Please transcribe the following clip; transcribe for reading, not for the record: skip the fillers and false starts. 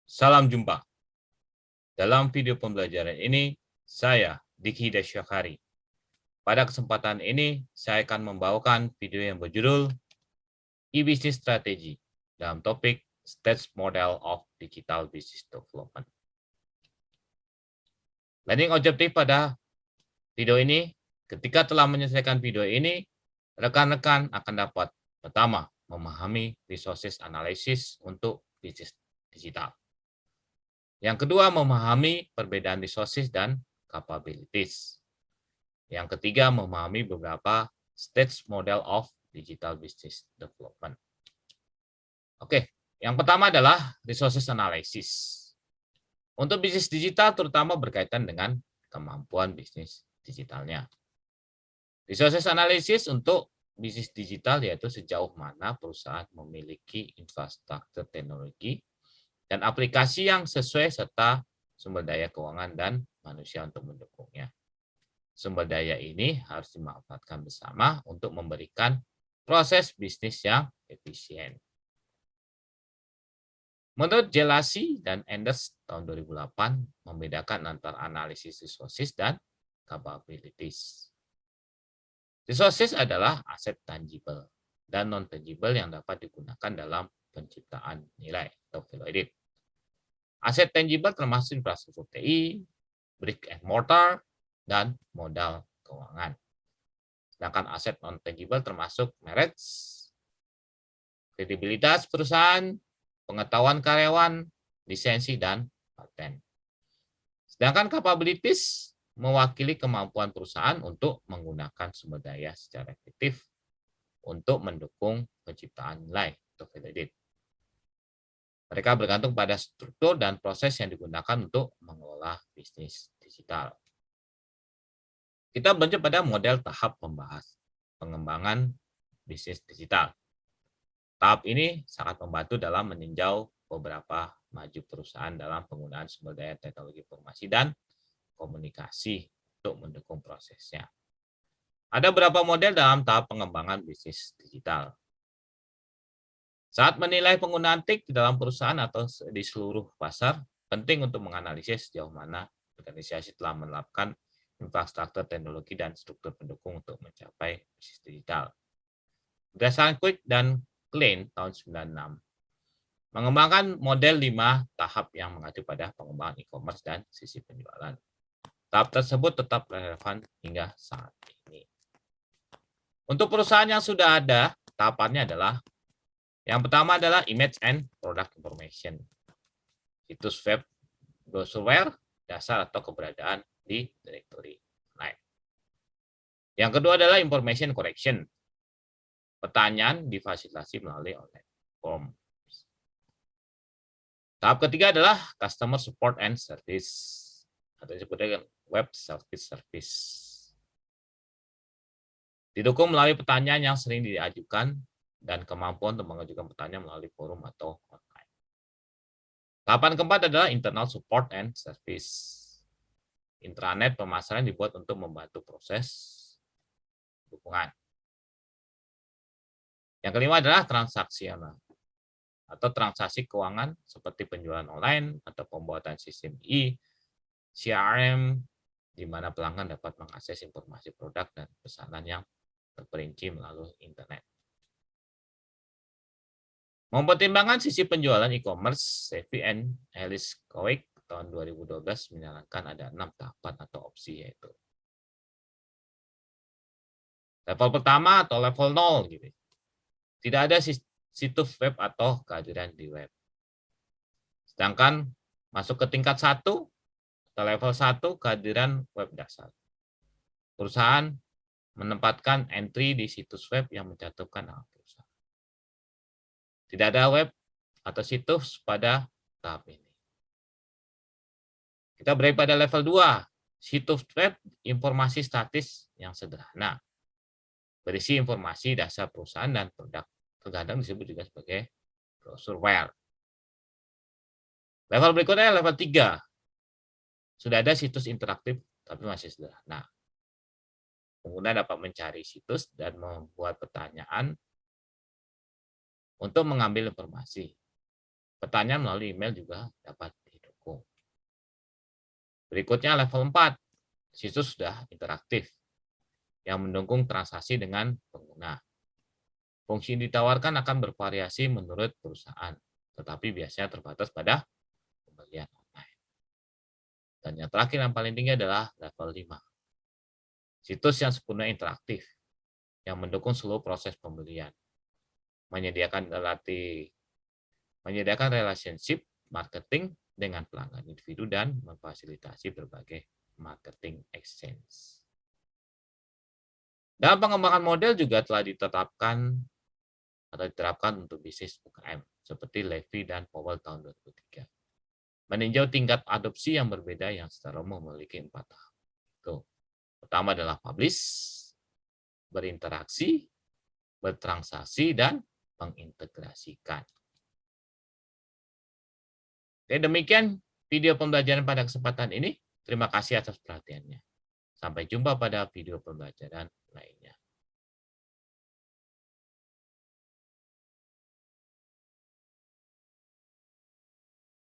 Salam jumpa. Dalam video pembelajaran ini, saya Diki Dasyakari. Pada kesempatan ini, saya akan membawakan video yang berjudul E-Business Strategy dalam topik Stage Model of Digital Business Development. Landing objektif pada video ini, ketika telah menyelesaikan video ini, rekan-rekan akan dapat pertama, memahami resources analysis untuk bisnis digital. Yang kedua, memahami perbedaan resources dan capabilities. Yang ketiga, memahami beberapa stage model of digital business development. Oke, yang pertama adalah resources analysis. Untuk bisnis digital terutama berkaitan dengan kemampuan bisnis digitalnya. Resources analysis untuk bisnis digital yaitu sejauh mana perusahaan memiliki infrastruktur teknologi dan aplikasi yang sesuai serta sumber daya keuangan dan manusia untuk mendukungnya. Sumber daya ini harus dimanfaatkan bersama untuk memberikan proses bisnis yang efisien. Menurut Jelasi dan Enders tahun 2008 membedakan antara analisis resources dan capabilities. Resources adalah aset tangible dan non-tangible yang dapat digunakan dalam penciptaan nilai atau value added. Aset tangible termasuk infrastruktur TI, brick and mortar, dan modal keuangan. Sedangkan aset non-tangible termasuk merek, kredibilitas perusahaan, pengetahuan karyawan, lisensi, dan paten. Sedangkan capabilities mewakili kemampuan perusahaan untuk menggunakan sumber daya secara efektif untuk mendukung penciptaan nilai atau value added. Mereka bergantung pada struktur dan proses yang digunakan untuk mengelola bisnis digital. Kita beranjak pada model tahap pengembangan bisnis digital. Tahap ini sangat membantu dalam meninjau beberapa maju perusahaan dalam penggunaan sumber daya teknologi informasi dan komunikasi untuk mendukung prosesnya. Ada beberapa model dalam tahap pengembangan bisnis digital. Saat menilai penggunaan TIK di dalam perusahaan atau di seluruh pasar, penting untuk menganalisis sejauh mana organisasi telah menerapkan infrastruktur teknologi dan struktur pendukung untuk mencapai bisnis digital. Berdasarkan Quick dan Klein tahun 96, mengembangkan model 5 tahap yang mengacu pada pengembangan e-commerce dan sisi penjualan. Tahap tersebut tetap relevan hingga saat ini. Untuk perusahaan yang sudah ada, tahapannya adalah yang pertama adalah image and product information. Situs web, brosureware, dasar atau keberadaan di directory online. Yang kedua adalah information correction. Pertanyaan difasilitasi melalui online form. Tahap ketiga adalah customer support and service, atau disebut dengan web service. Didukung melalui pertanyaan yang sering diajukan dan kemampuan untuk mengajukan pertanyaan melalui forum atau online. Tahapan keempat adalah internal support and service. Intranet pemasaran dibuat untuk membantu proses dukungan. Yang kelima adalah transaksional atau transaksi keuangan seperti penjualan online atau pembuatan sistem CRM di mana pelanggan dapat mengakses informasi produk dan pesanan yang terperinci melalui internet. Mempertimbangkan sisi penjualan e-commerce, Sevi and Alice Kowick tahun 2012 menyarankan ada 6 tahapan atau opsi, yaitu level pertama atau level 0 gitu. Tidak ada situs web atau kehadiran di web. Sedangkan masuk ke tingkat 1 atau level 1 kehadiran web dasar. Perusahaan menempatkan entry di situs web yang mencantumkan nama perusahaan. Tidak ada web atau situs pada tahap ini. Kita beralih pada level 2, situs web informasi statis yang sederhana. Berisi informasi dasar perusahaan dan produk. Terkadang disebut juga sebagai brosureware. Level berikutnya level 3. Sudah ada situs interaktif tapi masih sederhana. Pengguna dapat mencari situs dan membuat pertanyaan untuk mengambil informasi. Pertanyaan melalui email juga dapat didukung. Berikutnya level 4, situs sudah interaktif yang mendukung transaksi dengan pengguna. Fungsi yang ditawarkan akan bervariasi menurut perusahaan, tetapi biasanya terbatas pada pembelian online. Dan yang terakhir yang paling tinggi adalah level 5, situs yang sepenuhnya interaktif, yang mendukung seluruh proses pembelian, menyediakan relationship marketing dengan pelanggan individu dan memfasilitasi berbagai marketing exchange. Dalam pengembangan model juga telah diterapkan untuk bisnis UKM seperti Levy dan Powell tahun 2003. Meninjau tingkat adopsi yang berbeda yang secara umum memiliki 4 tahap. Pertama adalah publish, berinteraksi, bertransaksi, dan mengintegrasikan. Oke, demikian video pembelajaran pada kesempatan ini. Terima kasih atas perhatiannya. Sampai jumpa pada video pembelajaran lainnya.